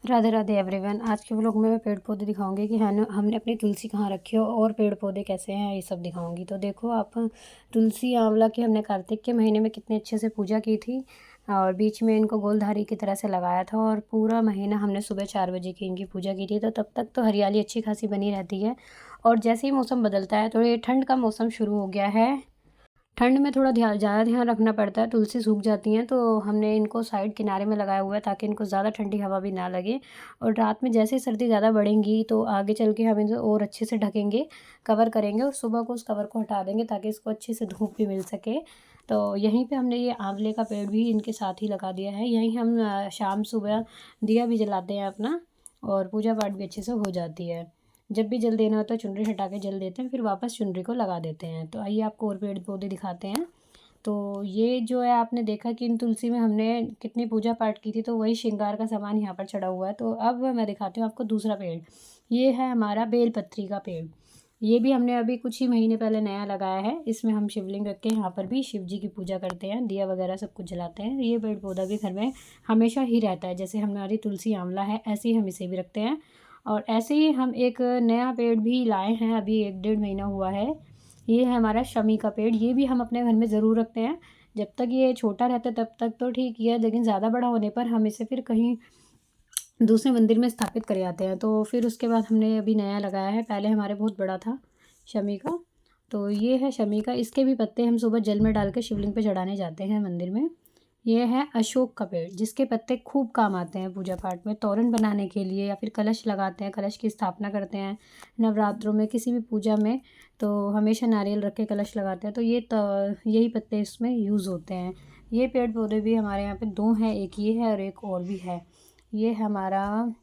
Radhe Radhe everyone. आज के vlog में मैं पेड़ पौधे दिखाऊंगी कि हमने अपनी तुलसी कहाँ रखी हो और पेड़ पौधे कैसे हैं, ये सब दिखाऊंगी। तो देखो आप, तुलसी आंवला की हमने कार्तिक के महीने में कितने अच्छे से पूजा की थी और बीच में इनको गोलधारी की तरह से लगाया था और पूरा महीना हमने सुबह 4 बजे की इनकी पूजा की थी। तो तब तक तो हरियाली अच्छी खासी बनी रहती है। और जैसे ही मौसम बदलता है, तो ये ठंड का मौसम शुरू हो गया है। ठंड में थोड़ा ज़्यादा ध्यान रखना पड़ता है, तुलसी सूख जाती हैं। तो हमने इनको साइड किनारे में लगाया हुआ है ताकि इनको ज़्यादा ठंडी हवा भी ना लगे। और रात में जैसे सर्दी ज़्यादा बढ़ेंगी तो आगे चल के हम इसे और अच्छे से ढकेंगे, कवर करेंगे और सुबह को उस कवर को हटा देंगे ताकि इसको अच्छे से धूप भी मिल सके। तो यहीं पे हमने ये आंवले का पेड़ भी इनके साथ ही लगा दिया है। यहीं हम शाम सुबह दिया भी जलाते हैं अपना, और पूजा पाठ भी अच्छे से हो जाती है। जब भी जल देना होता है चुनरी हटा के जल देते हैं, फिर वापस चुनरी को लगा देते हैं। तो आइए आपको और पेड़ पौधे दिखाते हैं। तो ये जो है, आपने देखा कि इन तुलसी में हमने कितनी पूजा पाठ की थी, तो वही श्रृंगार का सामान यहाँ पर चढ़ा हुआ है। तो अब मैं दिखाती हूँ आपको दूसरा पेड़। ये है हमारा बेलपत्री का पेड़। ये भी हमने अभी कुछ ही महीने पहले नया लगाया है। इसमें हम शिवलिंग रख के यहाँ पर भी शिव जी की पूजा करते हैं, दिया वगैरह सब कुछ जलाते हैं। ये पेड़ पौधा भी घर में हमेशा ही रहता है। जैसे हमारी तुलसी आंवला है, ऐसे ही हम इसे भी रखते हैं। और ऐसे ही हम एक नया पेड़ भी लाए हैं, अभी 1 डेढ़ महीना हुआ है। ये है हमारा शमी का पेड़। ये भी हम अपने घर में ज़रूर रखते हैं। जब तक ये छोटा रहता है तब तक तो ठीक ही है, लेकिन ज़्यादा बड़ा होने पर हम इसे फिर कहीं दूसरे मंदिर में स्थापित कर आते हैं। तो फिर उसके बाद हमने अभी नया लगाया है। पहले हमारे बहुत बड़ा था शमी का। तो ये है शमी का। इसके भी पत्ते हम सुबह जल में डाल के शिवलिंग पे चढ़ाने जाते हैं मंदिर में। ये है अशोक का पेड़, जिसके पत्ते खूब काम आते हैं पूजा पाठ में, तोरण बनाने के लिए, या फिर कलश लगाते हैं, कलश की स्थापना करते हैं नवरात्रों में, किसी भी पूजा में। तो हमेशा नारियल रख के कलश लगाते हैं। तो यही पत्ते इसमें यूज़ होते हैं। ये पेड़ पौधे भी हमारे यहाँ पे 2 हैं, एक ये है और एक और भी है। ये हमारा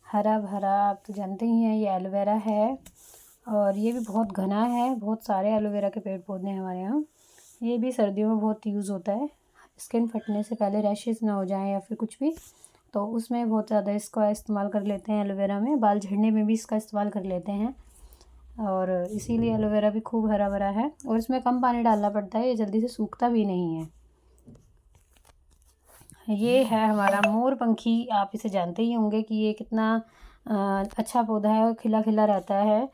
हरा भरा, आप तो जानते ही हैं, ये एलोवेरा है। और ये भी बहुत घना है, बहुत सारे एलोवेरा के पेड़ पौधे हैं हमारे यहाँ। ये भी सर्दियों में बहुत यूज़ होता है। स्किन फटने से पहले, रैशेज़ ना हो जाएं या फिर कुछ भी, तो उसमें बहुत ज़्यादा इसका इस्तेमाल कर लेते हैं। एलोवेरा में बाल झड़ने में भी इसका इस्तेमाल कर लेते हैं। और इसीलिए एलोवेरा भी खूब हरा भरा है और इसमें कम पानी डालना पड़ता है, ये जल्दी से सूखता भी नहीं है। ये है हमारा मोरपंखी। आप इसे जानते ही होंगे कि ये कितना अच्छा पौधा है, खिला खिला रहता है।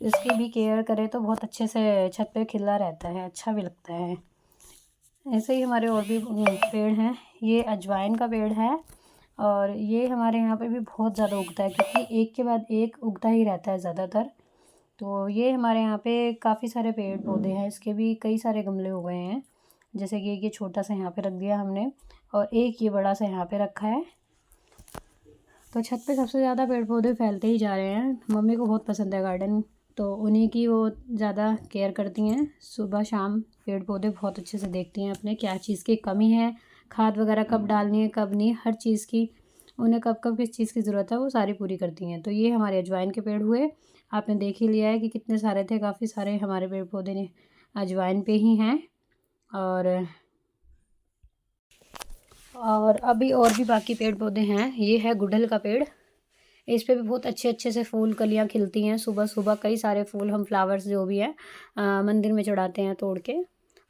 इसकी भी केयर करें तो बहुत अच्छे से छत पे खिला रहता है, अच्छा भी लगता है। ऐसे ही हमारे और भी पेड़ हैं। ये अजवाइन का पेड़ है और ये हमारे यहाँ पे भी बहुत ज़्यादा उगता है, क्योंकि एक के बाद एक उगता ही रहता है ज़्यादातर। तो ये हमारे यहाँ पे काफ़ी सारे पेड़ पौधे हैं, इसके भी कई सारे गमले हो गए हैं। जैसे कि ये छोटा सा यहाँ पे रख दिया हमने, और एक ये बड़ा सा यहाँ पे रखा है। तो छत पे सबसे ज़्यादा पेड़ पौधे फैलते ही जा रहे हैं। मम्मी को बहुत पसंद है गार्डन, तो उन्हीं की वो ज़्यादा केयर करती हैं। सुबह शाम पेड़ पौधे बहुत अच्छे से देखती हैं अपने, क्या चीज़ की कमी है, खाद वगैरह कब डालनी है कब नहीं, हर चीज़ की उन्हें कब कब किस चीज़ की ज़रूरत है वो सारी पूरी करती हैं। तो ये हमारे अजवाइन के पेड़ हुए। आपने देख ही लिया है कि कितने सारे थे, काफ़ी सारे हमारे पेड़ पौधे ने अजवाइन पे ही हैं। और अभी और भी बाकी पेड़ पौधे हैं। ये है गुड़हल का पेड़। इस पे भी बहुत अच्छे अच्छे से फूल कलियां खिलती हैं। सुबह सुबह कई सारे फूल, हम फ्लावर्स जो भी हैं मंदिर में चढ़ाते हैं तोड़ के,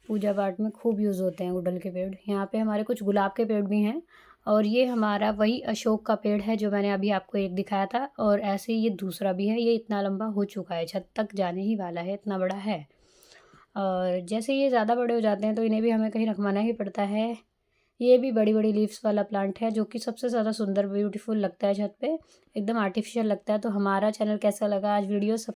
पूजा पाठ में खूब यूज़ होते हैं गुड़हल के पेड़। यहाँ पे हमारे कुछ गुलाब के पेड़ भी हैं। और ये हमारा वही अशोक का पेड़ है जो मैंने अभी आपको एक दिखाया था। और ऐसे ही ये दूसरा भी है, ये इतना लंबा हो चुका है, छत तक जाने ही वाला है, इतना बड़ा है। और जैसे ये ज़्यादा बड़े हो जाते हैं तो इन्हें भी हमें कहीं रखवाना ही पड़ता है। ये भी बड़ी बड़ी लीव्स वाला प्लांट है, जो कि सबसे ज़्यादा सुंदर ब्यूटीफुल लगता है छत पे, एकदम आर्टिफिशियल लगता है। तो हमारा चैनल कैसा लगा आज वीडियो, सब